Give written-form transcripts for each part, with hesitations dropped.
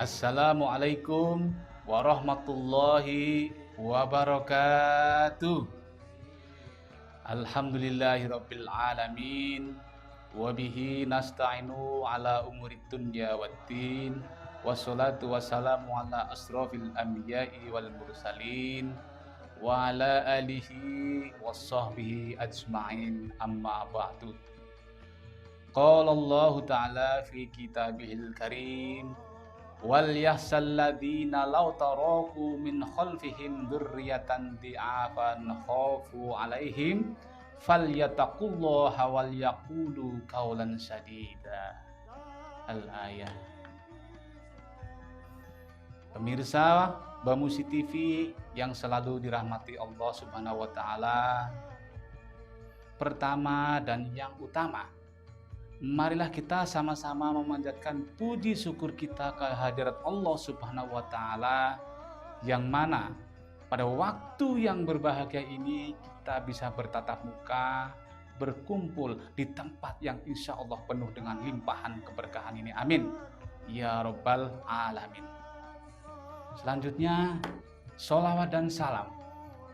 Assalamualaikum warahmatullahi wabarakatuh. Alhamdulillahirabbil alamin wa bihi nasta'inu ala umurid dunya waddin wassalatu wassalamu ala asrofil anbiya'i wal mursalin wa ala alihi wassahbihi ajma'in amma ba'du. Qala Allah ta'ala fi kitabihil karim wal yahsal ladzina law taraku min khalfihim dzurriyyatan di'afan khafu 'alaihim falyattaqullaha wal yaqulu qaulan sadida. Al-ayah. Pemirsa Bamusi TV yang selalu dirahmati Allah Subhanahu wa taala. Pertama dan yang utama, marilah kita sama-sama memanjatkan puji syukur kita ke hadirat Allah Subhanahu wa taala, yang mana pada waktu yang berbahagia ini kita bisa bertatap muka, berkumpul di tempat yang insya Allah penuh dengan limpahan keberkahan ini. Amin ya Rabbal alamin. Selanjutnya, sholawat dan salam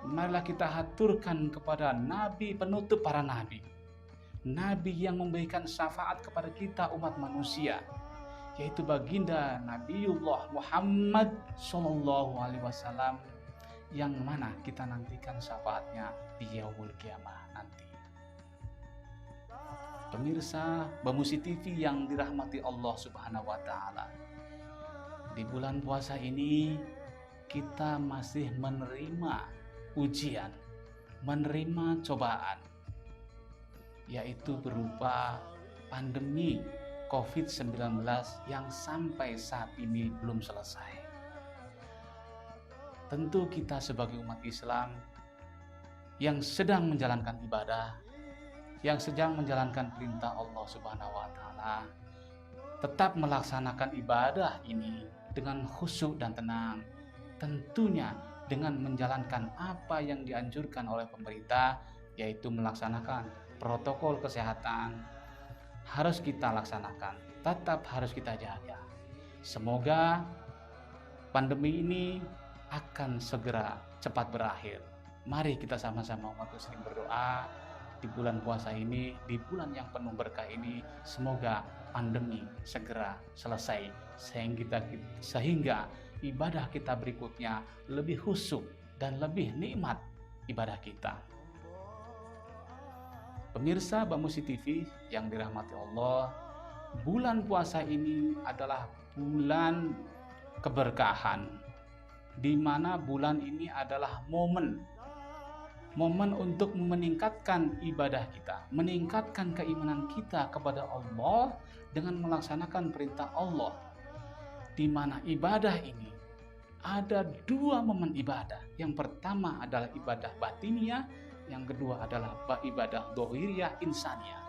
marilah kita haturkan kepada Nabi penutup para nabi, Nabi yang memberikan syafaat kepada kita umat manusia, yaitu baginda Nabiullah Muhammad Sallallahu Alaihi Wasallam, yang mana kita nantikan syafaatnya di yaumul kiamah nanti. Pemirsa Bamusi TV yang dirahmati Allah Subhanahu Wa Taala, di bulan puasa ini kita masih menerima ujian, menerima cobaan, yaitu berupa pandemi COVID-19 yang sampai saat ini belum selesai. Tentu kita sebagai umat Islam yang sedang menjalankan ibadah, yang sedang menjalankan perintah Allah Subhanahu wa taala, tetap melaksanakan ibadah ini dengan khusyuk dan tenang, tentunya dengan menjalankan apa yang dianjurkan oleh pemerintah, yaitu melaksanakan protokol kesehatan. Harus kita laksanakan, tetap harus kita jaga. Semoga pandemi ini akan segera cepat berakhir. Mari kita sama-sama umat muslim berdoa di bulan puasa ini, di bulan yang penuh berkah ini, semoga pandemi segera selesai sehingga ibadah kita berikutnya lebih khusyuk dan lebih nikmat ibadah kita. Pemirsa Bamusi TV yang dirahmati Allah, bulan puasa ini adalah bulan keberkahan, di mana bulan ini adalah momen untuk meningkatkan ibadah kita, meningkatkan keimanan kita kepada Allah dengan melaksanakan perintah Allah, di mana ibadah ini ada dua momen ibadah. Yang pertama adalah ibadah batiniah, yang kedua adalah ibadah dohiriyah insaniyah.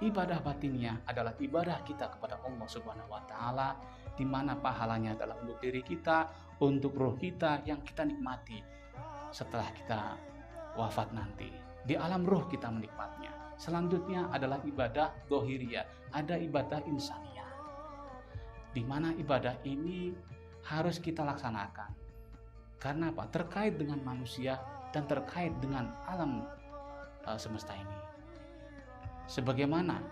Ibadah batiniah adalah ibadah kita kepada Allah Subhanahu wa taala, di mana pahalanya adalah untuk diri kita, untuk roh kita yang kita nikmati setelah kita wafat nanti. Di alam roh kita menikmatnya. Selanjutnya adalah ibadah dohiriyah, ada ibadah insaniyah, di mana ibadah ini harus kita laksanakan. Karena apa? Terkait dengan manusia dan terkait dengan alam semesta ini. Sebagaimana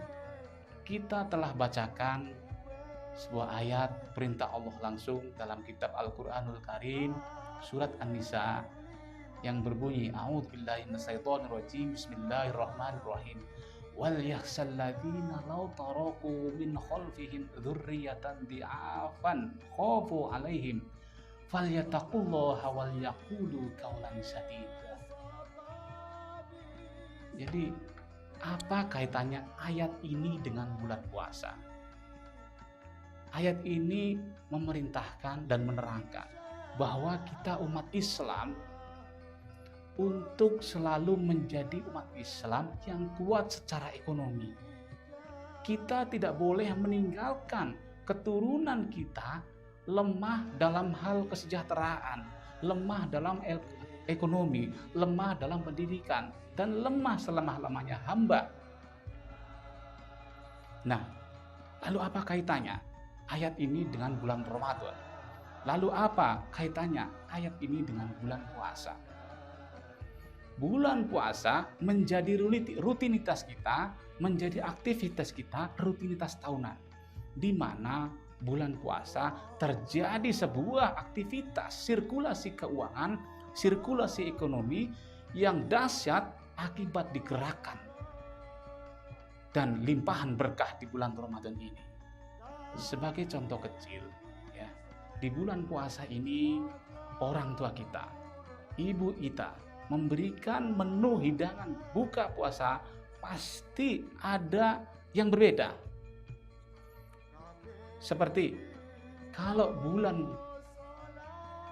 kita telah bacakan sebuah ayat perintah Allah langsung dalam kitab Al-Quranul Karim, surat An-Nisa, yang berbunyi, A'udzubillahi minasyaitonirrajim, Bismillahirrahmanirrahim. Wal yakhshal ladzina law taraku min khalfihim dzurriyyatan di'afan khafu 'alaihim falyattaqullaha wal yaqulu qaulan sadida. Jadi, apa kaitannya ayat ini dengan bulan puasa? Ayat ini memerintahkan dan menerangkan bahwa kita umat Islam untuk selalu menjadi umat Islam yang kuat secara ekonomi. Kita tidak boleh meninggalkan keturunan kita lemah dalam hal kesejahteraan, lemah dalam ekonomi, lemah dalam pendidikan, dan lemah selemah-lemahnya hamba. Nah, lalu apa kaitannya? ayat ini dengan bulan Ramadan? Lalu apa kaitannya ayat ini dengan bulan puasa? Bulan puasa menjadi rutinitas kita, menjadi aktivitas kita, rutinitas tahunan. Di mana bulan puasa terjadi sebuah aktivitas sirkulasi keuangan, sirkulasi ekonomi yang dahsyat akibat digerakkan dan limpahan berkah di bulan Ramadan ini. Sebagai contoh kecil, ya, di bulan puasa ini orang tua kita, ibu kita memberikan menu hidangan buka puasa, pasti ada yang berbeda. Seperti kalau bulan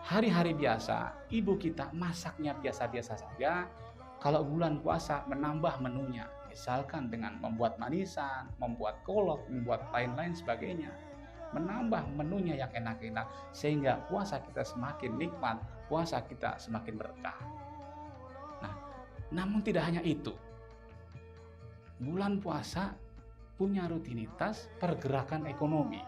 hari-hari biasa, ibu kita masaknya biasa-biasa saja. Kalau bulan puasa menambah menunya, misalkan dengan membuat manisan, membuat kolak, membuat lain-lain sebagainya, menambah menunya yang enak-enak, sehingga puasa kita semakin nikmat, puasa kita semakin berkah. Nah, namun tidak hanya itu, bulan puasa punya rutinitas pergerakan ekonomi.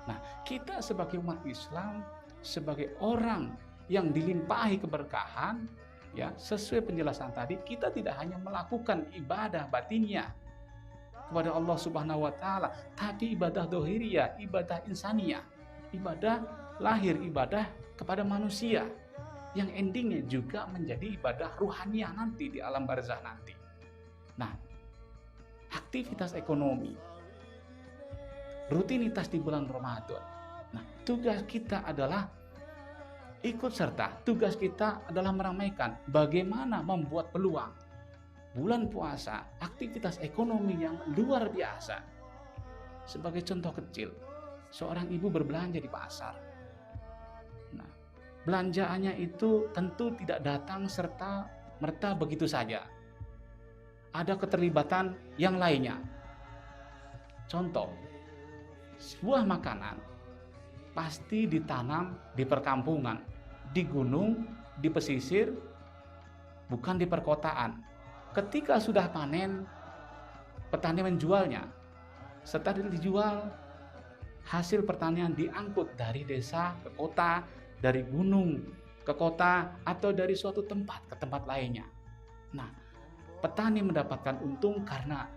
Nah, kita sebagai umat Islam, sebagai orang yang dilimpahi keberkahan, ya, sesuai penjelasan tadi, kita tidak hanya melakukan ibadah batinnya kepada Allah Subhanahu wa taala, tapi ibadah dohiriyah, ibadah insaniyah, ibadah lahir, ibadah kepada manusia, yang endingnya juga menjadi ibadah ruhaniyah nanti di alam barzah nanti. Nah, aktivitas ekonomi, rutinitas di bulan Ramadan. Nah, tugas kita adalah ikut serta, tugas kita adalah meramaikan bagaimana membuat peluang bulan puasa, aktivitas ekonomi yang luar biasa. Sebagai contoh kecil, seorang ibu berbelanja di pasar. Nah, belanjaannya itu tentu tidak datang serta merta begitu saja. Ada keterlibatan yang lainnya. Contoh, sebuah makanan pasti ditanam di perkampungan, di gunung, di pesisir, bukan di perkotaan. Ketika sudah panen, petani menjualnya. Setelah dijual, hasil pertanian diangkut dari desa ke kota, dari gunung ke kota, atau dari suatu tempat ke tempat lainnya. Nah, petani mendapatkan untung karena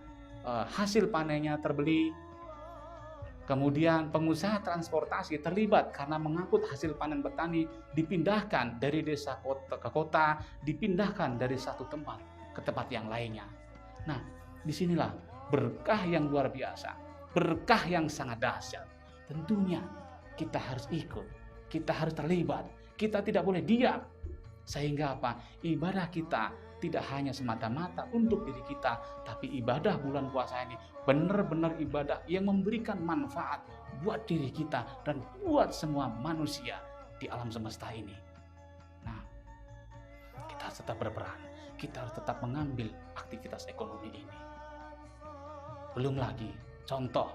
hasil panennya terbeli. Kemudian pengusaha transportasi terlibat karena mengangkut hasil panen petani, dipindahkan dari desa ke kota, dipindahkan dari satu tempat ke tempat yang lainnya. Nah, disinilah berkah yang luar biasa, berkah yang sangat dahsyat. Tentunya kita harus ikut, kita harus terlibat, kita tidak boleh diam. Sehingga apa? Ibadah kita tidak hanya semata-mata untuk diri kita, tapi ibadah bulan puasa ini benar-benar ibadah yang memberikan manfaat buat diri kita dan buat semua manusia di alam semesta ini. Nah, kita harus tetap berperan, kita harus tetap mengambil aktivitas ekonomi ini. Belum lagi, contoh,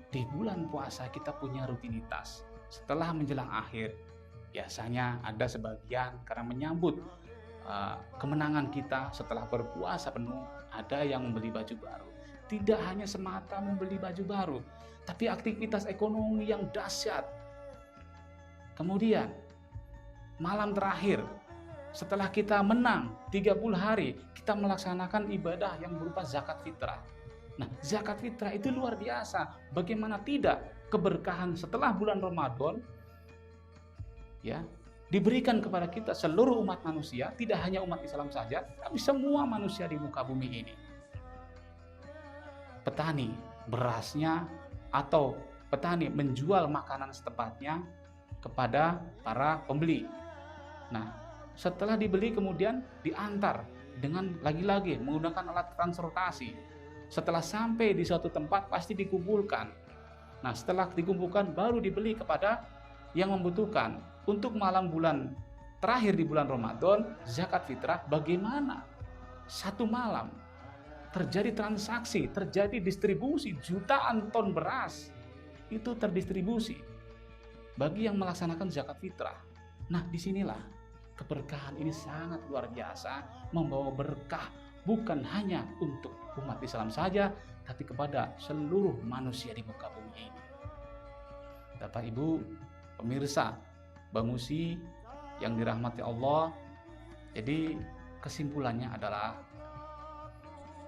di bulan puasa kita punya rutinitas. Setelah menjelang akhir, biasanya ada sebagian karena menyambut kemenangan kita setelah berpuasa penuh, ada yang membeli baju baru. Tidak hanya semata membeli baju baru, tapi aktivitas ekonomi yang dahsyat. Kemudian malam terakhir, setelah kita menang 30 hari, kita melaksanakan ibadah yang berupa zakat fitrah. Nah, zakat fitrah itu luar biasa. Bagaimana tidak, keberkahan setelah bulan Ramadan, ya, diberikan kepada kita seluruh umat manusia, tidak hanya umat Islam saja, tapi semua manusia di muka bumi ini. Petani berasnya atau petani menjual makanan setepatnya kepada para pembeli. Nah, setelah dibeli kemudian diantar dengan lagi-lagi menggunakan alat transportasi. Setelah sampai di suatu tempat pasti dikumpulkan. Nah, setelah dikumpulkan baru dibeli kepada yang membutuhkan. Untuk malam bulan terakhir di bulan Ramadan, zakat fitrah, bagaimana satu malam terjadi transaksi, terjadi distribusi jutaan ton beras, itu terdistribusi bagi yang melaksanakan zakat fitrah. Nah, disinilah keberkahan ini sangat luar biasa, membawa berkah bukan hanya untuk umat Islam saja, tapi kepada seluruh manusia di muka bumi ini. Bapak Ibu pemirsa Bamusi yang dirahmati Allah, jadi kesimpulannya adalah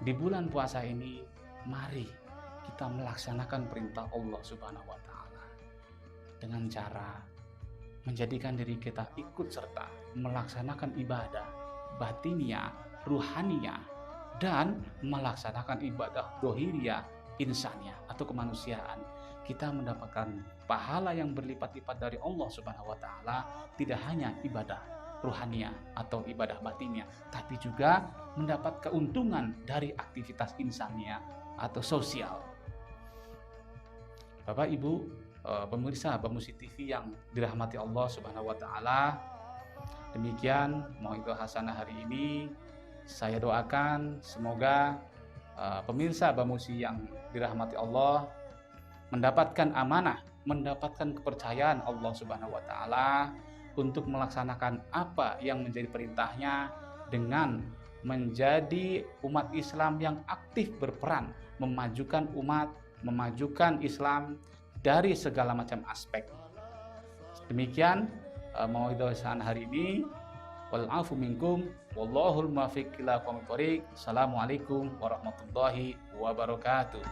di bulan puasa ini mari kita melaksanakan perintah Allah Subhanahu wa taala dengan cara menjadikan diri kita ikut serta melaksanakan ibadah batiniah, ruhaniyah, dan melaksanakan ibadah dohiriyah, insaniyah atau kemanusiaan. Kita mendapatkan pahala yang berlipat-lipat dari Allah Subhanahu wa taala, tidak hanya ibadah ruhaniyah atau ibadah batiniah, tapi juga mendapat keuntungan dari aktivitas insaniyah atau sosial. Bapak Ibu pemirsa Bamusi TV yang dirahmati Allah Subhanahu wa taala, demikian Mauidhah Hasanah hari ini. Saya doakan semoga pemirsa Bamusi yang dirahmati Allah mendapatkan amanah, mendapatkan kepercayaan Allah Subhanahu wa taala untuk melaksanakan apa yang menjadi perintahnya dengan menjadi umat Islam yang aktif berperan memajukan umat, memajukan Islam dari segala macam aspek. Demikian Mauidhah Hasanah hari ini. Wal afu minkum wallahul muwaffiq ila aqwamit thoriq. Assalamualaikum warahmatullahi wabarakatuh.